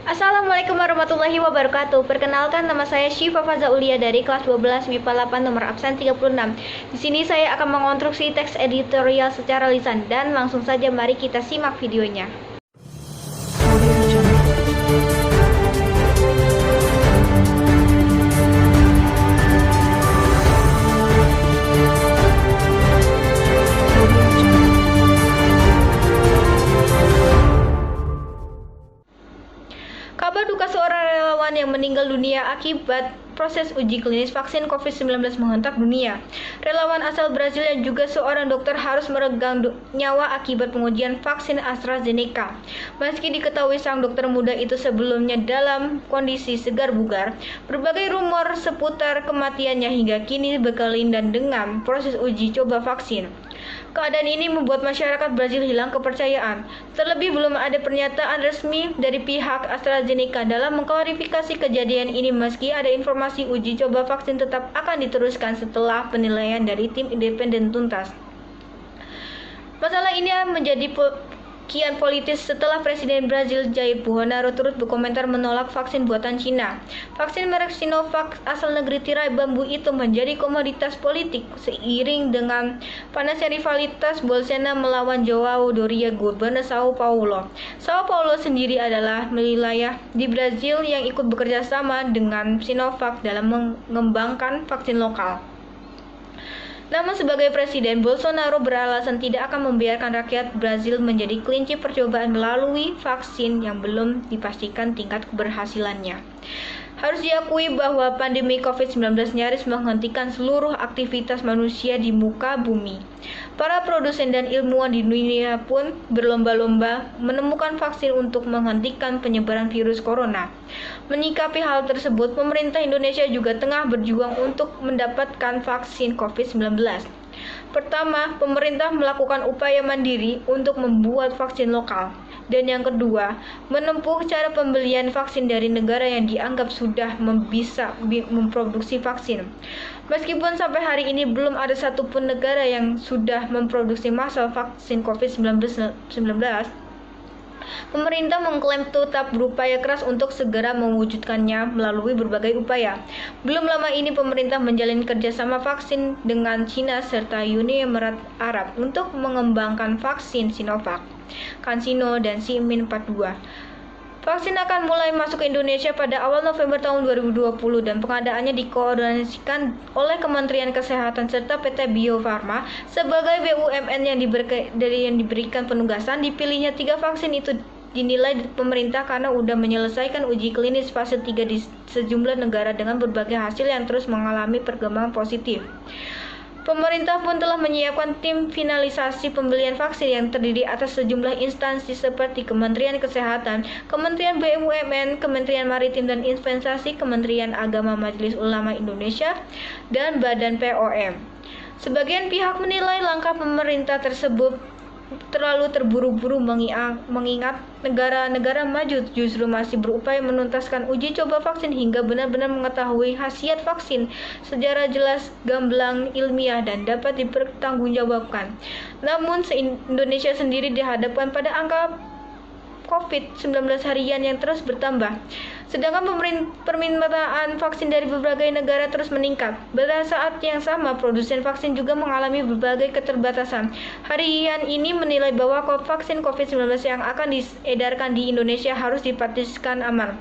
Assalamualaikum warahmatullahi wabarakatuh. Perkenalkan, nama saya Syifa Fazaulia dari kelas 12 MIPA 8 nomor absen 36. Di sini saya akan mengonstruksi teks editorial secara lisan dan langsung saja mari kita simak videonya. Kabar duka seorang relawan yang meninggal dunia akibat proses uji klinis vaksin COVID-19 menghentak dunia. Relawan asal Brazil yang juga seorang dokter harus meregang nyawa akibat pengujian vaksin AstraZeneca. Meski diketahui sang dokter muda itu sebelumnya dalam kondisi segar bugar, berbagai rumor seputar kematiannya hingga kini berkelindan dengan proses uji coba vaksin. Keadaan ini membuat masyarakat Brazil hilang kepercayaan. Terlebih belum ada pernyataan resmi dari pihak AstraZeneca dalam mengklarifikasi kejadian ini, meski ada informasi uji coba vaksin tetap akan diteruskan setelah penilaian dari tim independen tuntas. Masalah ini menjadi kian politis setelah Presiden Brazil Jair Bolsonaro turut berkomentar menolak vaksin buatan Cina. Vaksin merek Sinovac asal negeri tirai bambu itu menjadi komoditas politik seiring dengan panasnya rivalitas Bolsonaro melawan João Doria, gubernur Sao Paulo. Sao Paulo sendiri adalah wilayah di Brazil yang ikut bekerja sama dengan Sinovac dalam mengembangkan vaksin lokal. Namun sebagai presiden, Bolsonaro beralasan tidak akan membiarkan rakyat Brazil menjadi kelinci percobaan melalui vaksin yang belum dipastikan tingkat keberhasilannya. Harus diakui bahwa pandemi COVID-19 nyaris menghentikan seluruh aktivitas manusia di muka bumi. Para produsen dan ilmuwan di dunia pun berlomba-lomba menemukan vaksin untuk menghentikan penyebaran virus corona. Menyikapi hal tersebut, pemerintah Indonesia juga tengah berjuang untuk mendapatkan vaksin COVID-19. Pertama, pemerintah melakukan upaya mandiri untuk membuat vaksin lokal. Dan yang kedua, menempuh cara pembelian vaksin dari negara yang dianggap sudah bisa memproduksi vaksin. Meskipun sampai hari ini belum ada satupun negara yang sudah memproduksi massal vaksin COVID-19, pemerintah mengklaim tetap berupaya keras untuk segera mewujudkannya melalui berbagai upaya. Belum lama ini pemerintah menjalin kerjasama vaksin dengan China serta Uni Emirat Arab untuk mengembangkan vaksin Sinovac, CanSino, dan Simin 42. Vaksin akan mulai masuk ke Indonesia pada awal November tahun 2020 dan pengadaannya dikoordinasikan oleh Kementerian Kesehatan serta PT Bio Farma sebagai BUMN yang diberikan penugasan. Dipilihnya 3 vaksin itu dinilai pemerintah karena sudah menyelesaikan uji klinis fase 3 di sejumlah negara dengan berbagai hasil yang terus mengalami perkembangan positif. Pemerintah pun telah menyiapkan tim finalisasi pembelian vaksin yang terdiri atas sejumlah instansi seperti Kementerian Kesehatan, Kementerian BUMN, Kementerian Maritim dan Investasi, Kementerian Agama, Majelis Ulama Indonesia, dan Badan POM. Sebagian pihak menilai langkah pemerintah tersebut terlalu terburu-buru mengingat negara-negara maju justru masih berupaya menuntaskan uji coba vaksin hingga benar-benar mengetahui khasiat vaksin secara jelas, gamblang, ilmiah, dan dapat dipertanggungjawabkan. Namun Indonesia sendiri dihadapkan pada angka COVID-19 harian yang terus bertambah. Sedangkan permintaan vaksin dari berbagai negara terus meningkat. Pada saat yang sama, produsen vaksin juga mengalami berbagai keterbatasan. Harian ini menilai bahwa vaksin COVID-19 yang akan diedarkan di Indonesia harus dipastikan aman,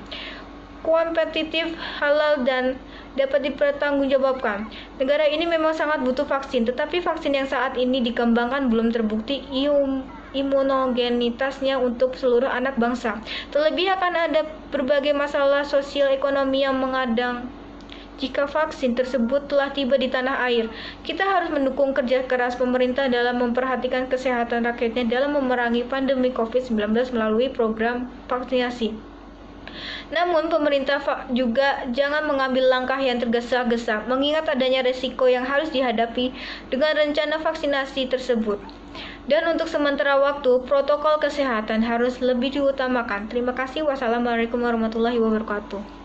kompetitif, halal, dan dapat dipertanggungjawabkan. Negara ini memang sangat butuh vaksin, tetapi vaksin yang saat ini dikembangkan belum terbukti imunogenitasnya untuk seluruh anak bangsa. Terlebih akan ada berbagai masalah sosial ekonomi yang mengadang jika vaksin tersebut telah tiba di tanah air. Kita harus mendukung kerja keras pemerintah dalam memperhatikan kesehatan rakyatnya dalam memerangi pandemi COVID-19 melalui program vaksinasi. Namun pemerintah juga jangan mengambil langkah yang tergesa-gesa mengingat adanya resiko yang harus dihadapi dengan rencana vaksinasi tersebut. Dan untuk sementara waktu, protokol kesehatan harus lebih diutamakan. Terima kasih. Wassalamualaikum warahmatullahi wabarakatuh.